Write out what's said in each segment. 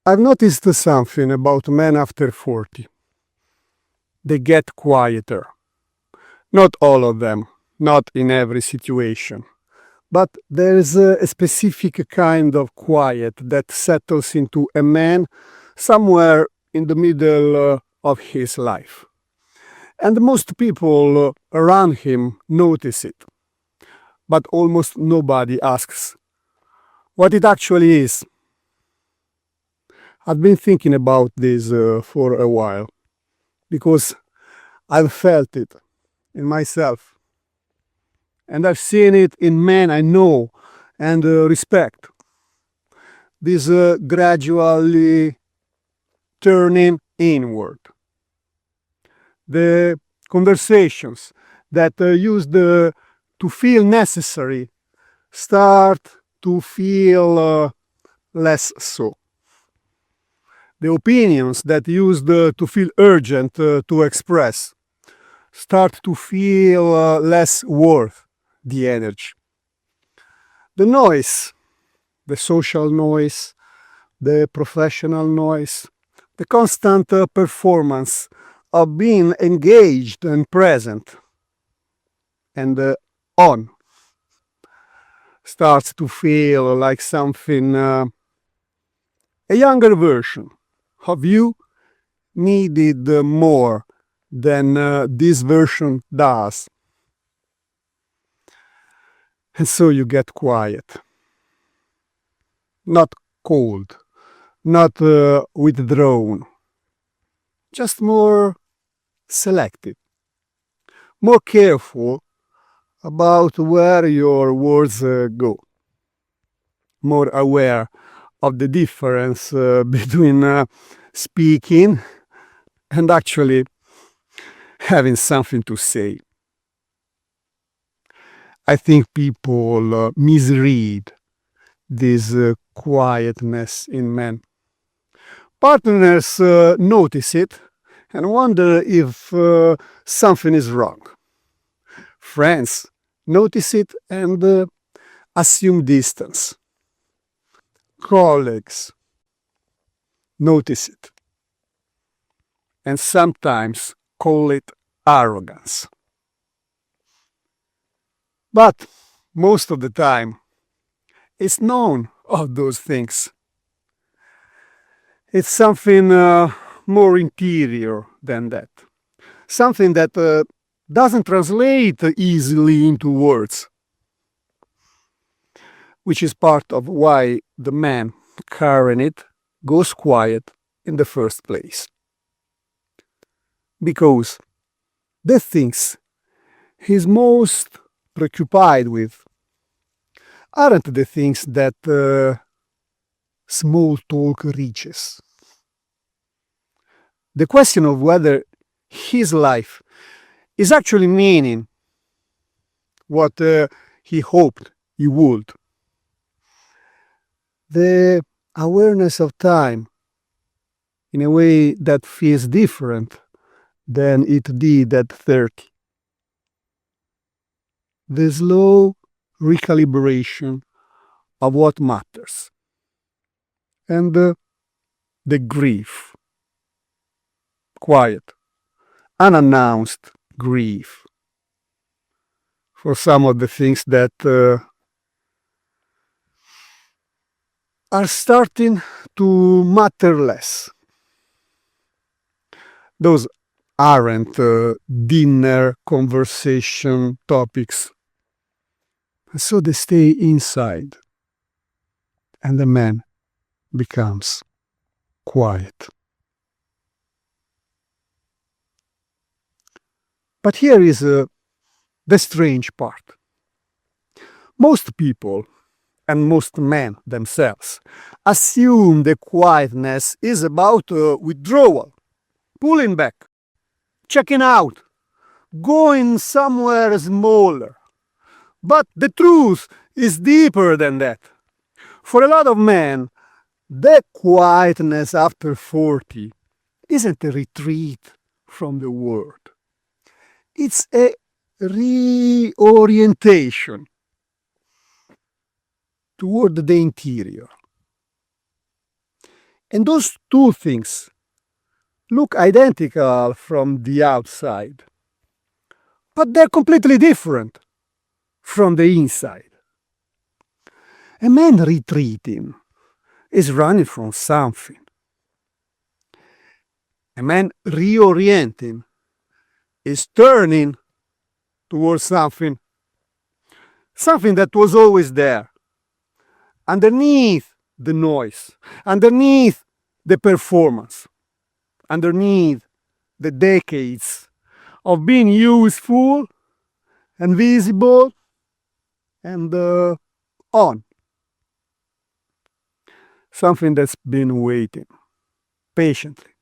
I've noticed something about men after 40. They get quieter. Not all of them, not in every situation. But there's a specific kind of quiet that settles into a man somewhere in the middle of his life. And most people around him notice it. But almost nobody asks what it actually is. I've been thinking about this for a while because I've felt it in myself. And I've seen it in men I know and respect. This gradually turning inward. The conversations that used to feel necessary start to feel less so. The opinions that used to feel urgent to express start to feel less worth the energy. The noise, the social noise, the professional noise, the constant performance of being engaged and present and on starts to feel like something, a younger version of you needed more than this version does. And so you get quiet. Not cold, not withdrawn, just more selective, more careful about where your words go, more aware of the difference between speaking and actually having something to say. I think people misread this quietness in men. Partners notice it and wonder if something is wrong. Friends notice it and assume distance. Colleagues notice it and sometimes call it arrogance. But most of the time, it's none of those things. It's something more interior than that. Something that doesn't translate easily into words, which is part of why the man carrying it goes quiet in the first place. Because the things he's most preoccupied with aren't the things that small talk reaches. The question of whether his life is actually meaning what he hoped he would. The awareness of time in a way that feels different than it did at 30. The slow recalibration of what matters. And the grief. Quiet, unannounced grief for some of the things that are starting to matter less. Those aren't dinner conversation topics. So they stay inside, and the man becomes quiet. But here is the strange part. Most people, and most men themselves, assume the quietness is about withdrawal, pulling back, checking out, going somewhere smaller. But the truth is deeper than that. For a lot of men, the quietness after 40 isn't a retreat from the world. It's a reorientation toward the interior. And those two things look identical from the outside, but they're completely different from the inside. A man retreating is running from something. A man reorienting is turning towards something that was always there, underneath the noise, underneath the performance, underneath the decades of being useful and visible and on. Something that's been waiting patiently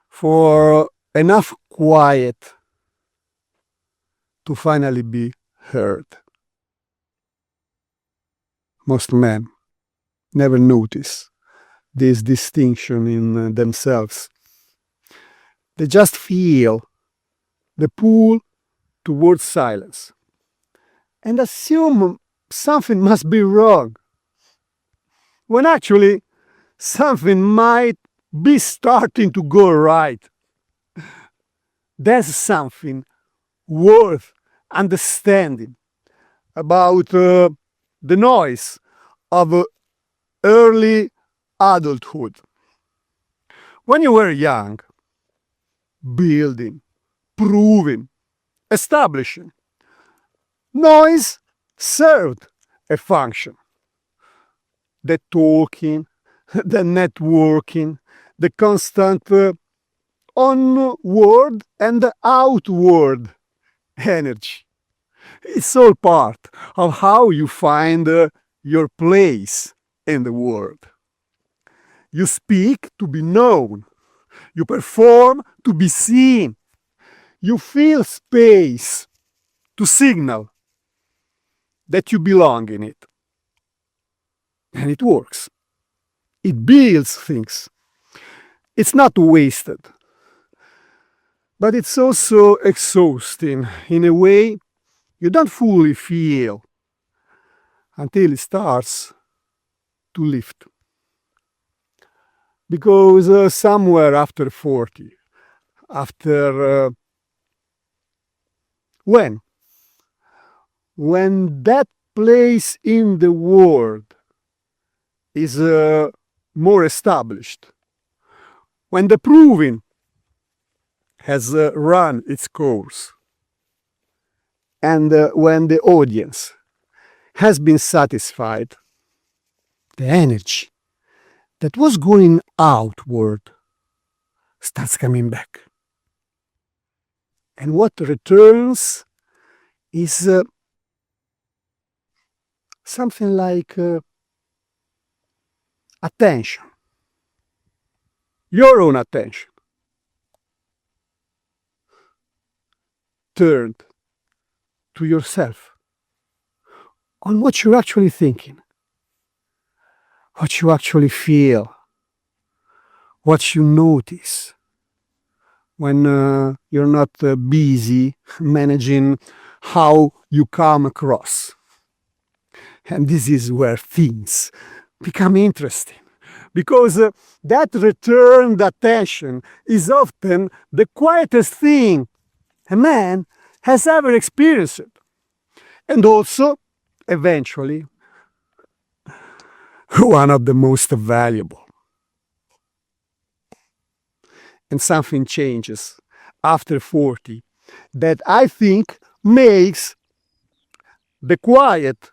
for enough quiet to finally be heard. Most men never notice this distinction in themselves. They just feel the pull towards silence and assume something must be wrong, when actually something might be starting to go right. There's something worth understanding about the noise of early adulthood. When you were young, building, proving, establishing, noise served a function. The talking, the networking, the constant onward and outward energy. It's all part of how you find your place in the world. You speak to be known. You perform to be seen. You fill space to signal that you belong in it. And it works. It builds things. It's not wasted. But it's also exhausting in a way you don't fully feel until it starts to lift. Because somewhere after 40, after when that place in the world is more established, when the proving has run its course, and when the audience has been satisfied, the energy that was going outward starts coming back. And what returns is something like attention, your own attention, turned to yourself, on what you're actually thinking, what you actually feel, what you notice when you're not busy managing how you come across. And this is where things become interesting, because that returned attention is often the quietest thing a man has ever experienced, and also, eventually, one of the most valuable. And something changes after 40 that I think makes the quiet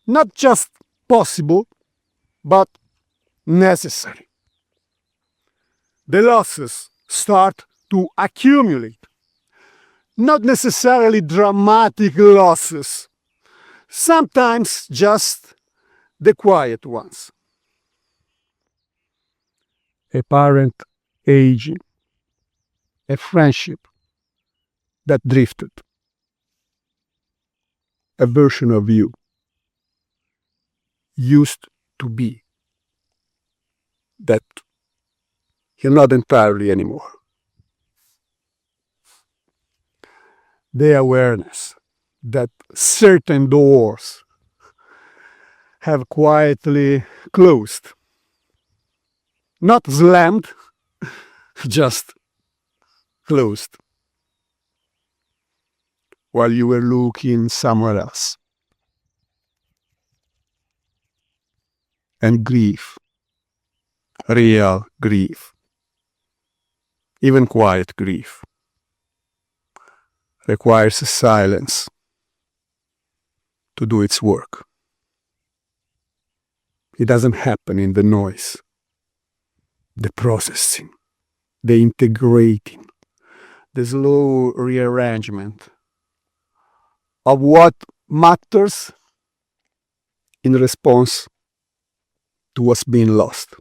not just possible, but necessary. The losses start to accumulate. Not necessarily dramatic losses, sometimes just the quiet ones. A parent aging, a friendship that drifted, a version of you used to be that you're not entirely anymore. The awareness that certain doors have quietly closed, Not slammed, just closed, while you were looking somewhere else. And grief, real grief, even quiet grief, requires silence to do its work. It doesn't happen in the noise, the processing, the integrating, the slow rearrangement of what matters in response to what's being lost.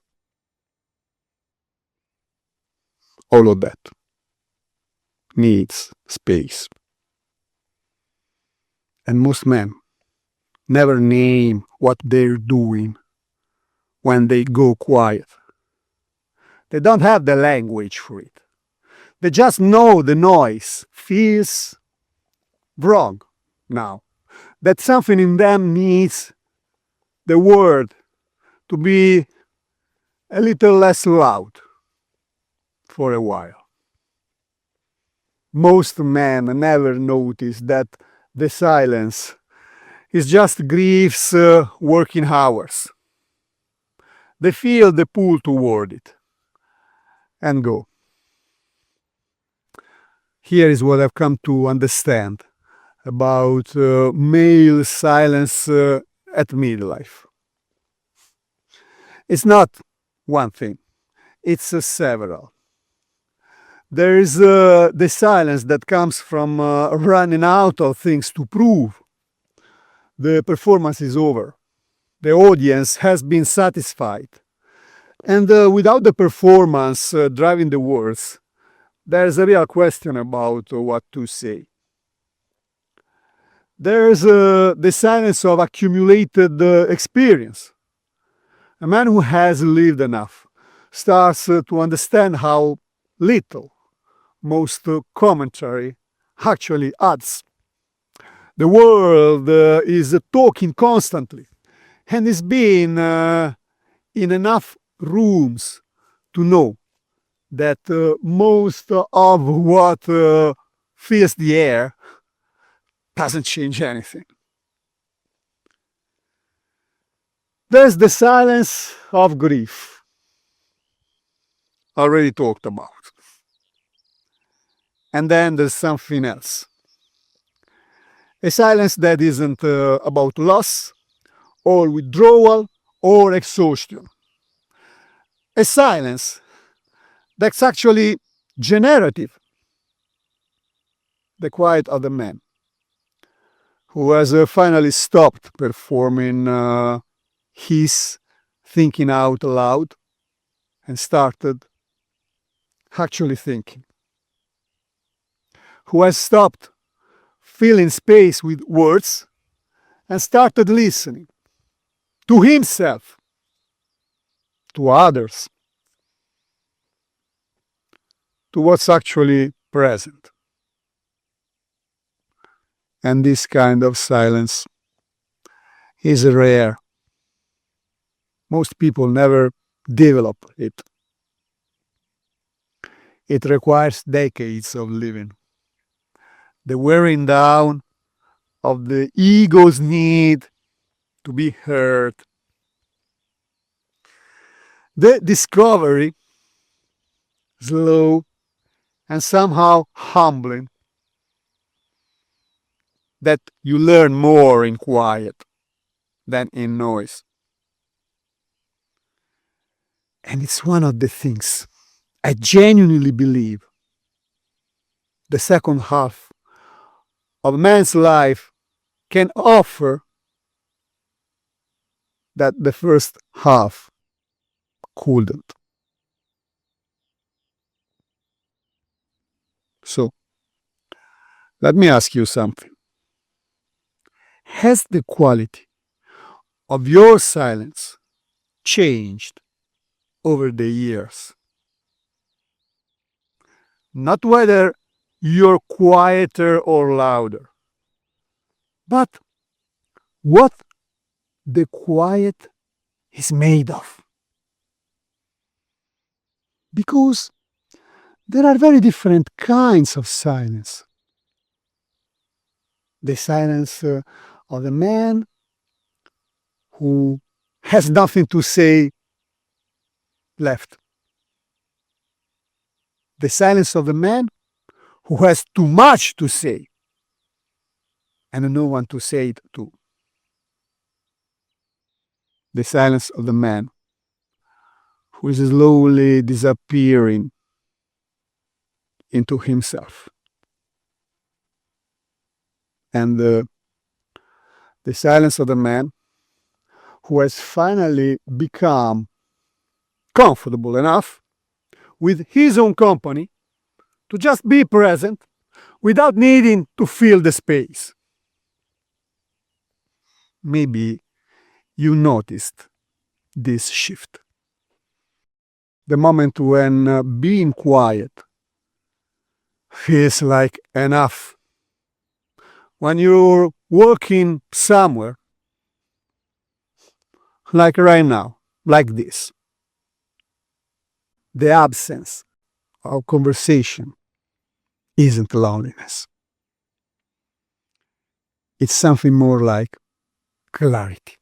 All of that needs space. And most men never name what they're doing when they go quiet. They don't have the language for it. They just know the noise feels wrong now. That something in them needs the word to be a little less loud for a while. Most men never notice that the silence is just grief's working hours. They feel the pull toward it and go. Here is what I've come to understand about male silence at midlife. It's not one thing, it's several. There is the silence that comes from running out of things to prove. The performance is over. The audience has been satisfied. And without the performance driving the words, there's a real question about what to say. There's the silence of accumulated experience. A man who has lived enough starts to understand how little most commentary actually adds. The world is talking constantly and is being in enough rooms to know that most of what fills the air doesn't change anything. There's the silence of grief, already talked about. And then there's something else. A silence that isn't about loss or withdrawal or exhaustion. A silence that's actually generative. The quiet of the man who has finally stopped performing his thinking out loud and started actually thinking. Who has stopped filling space with words and started listening to himself, to others, to what's actually present. And this kind of silence is rare. Most people never develop it. It requires decades of living. The wearing down of the ego's need to be heard. The discovery, slow and somehow humbling, that you learn more in quiet than in noise. And it's one of the things I genuinely believe the second half of man's life can offer that the first half couldn't. So, let me ask you something. Has the quality of your silence changed over the years? Not whether you're quieter or louder, but what the quiet is made of. Because there are very different kinds of silence. The silence of the man who has nothing to say left. The silence of the man who has too much to say and no one to say it to. The silence of the man who is slowly disappearing into himself. And the silence of the man who has finally become comfortable enough with his own company to just be present without needing to fill the space. Maybe you noticed this shift. The moment when being quiet feels like enough. When you're working somewhere, like right now, like this, the absence of conversation isn't loneliness. It's something more like clarity.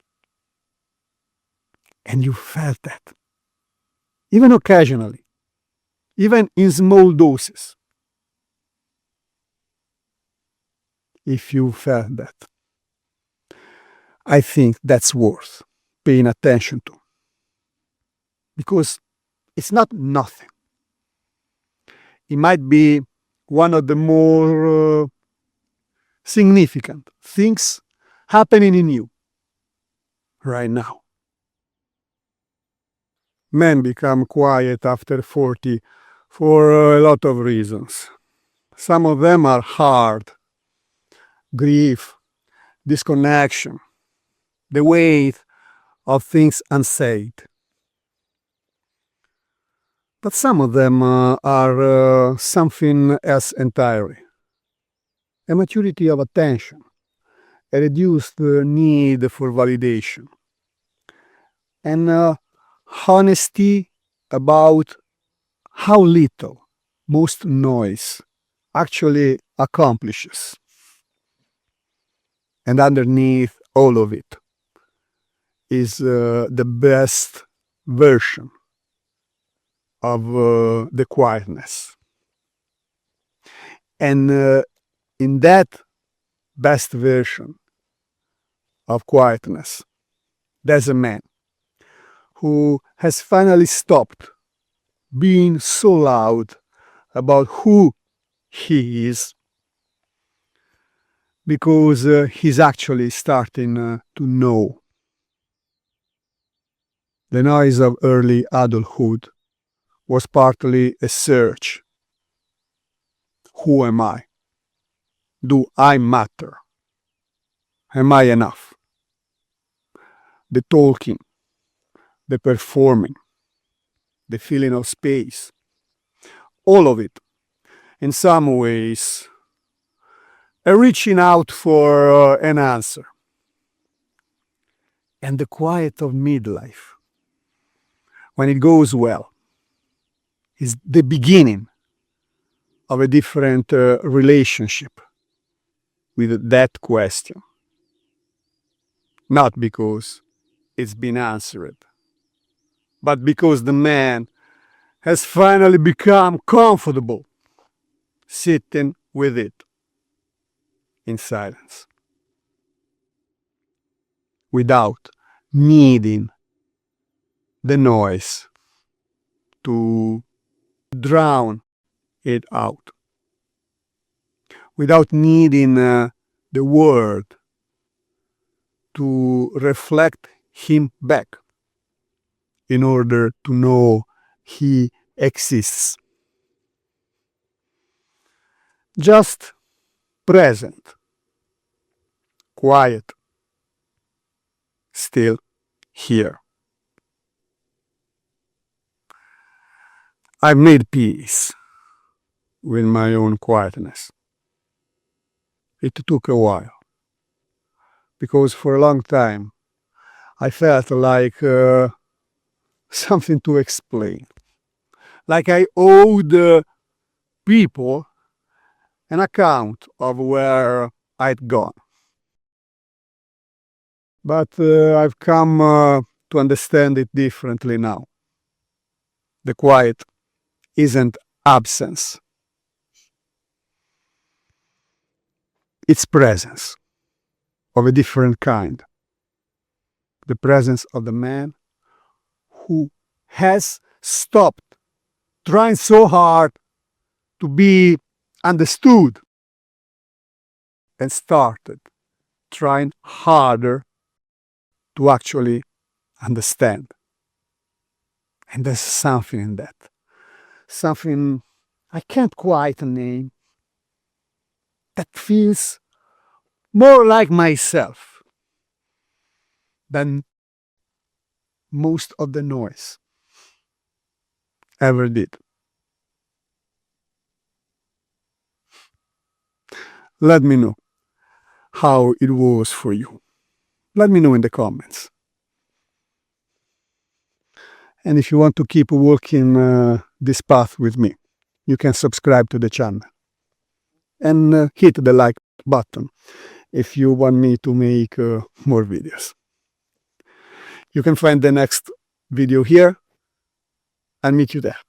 And you felt that, even occasionally, even in small doses. If you felt that, I think that's worth paying attention to. Because it's not nothing. It might be one of the more significant things happening in you right now. Men become quiet after 40 for a lot of reasons. Some of them are hard: grief, disconnection, the weight of things unsaid. But some of them are something else entirely: a maturity of attention, a reduced need for validation, and honesty about how little most noise actually accomplishes. And underneath all of it is the best version of the quietness. And in that best version of quietness, there's a man who has finally stopped being so loud about who he is, because he's actually starting to know. The noise of early adulthood was partly a search. Who am I? Do I matter? Am I enough? The talking, the performing, the feeling of space, all of it, in some ways, a reaching out for an answer. And the quiet of midlife, when it goes well, is the beginning of a different relationship with that question. Not because it's been answered, but because the man has finally become comfortable sitting with it in silence, without needing the noise to drown it out, without needing the world to reflect him back in order to know he exists. Just present, quiet, still here. I've made peace with my own quietness. It took a while, because for a long time I felt like something to explain, like I owed people an account of where I'd gone. But I've come to understand it differently now. The quiet isn't absence, it's presence of a different kind. The presence of the man who has stopped trying so hard to be understood and started trying harder to actually understand. And there's something in that. Something I can't quite name that feels more like myself than most of the noise ever did. Let me know how it was for you. Let me know in the comments. And if you want to keep walking this path with me, you can subscribe to the channel and hit the like button if you want me to make more videos. You can find the next video here and meet you there.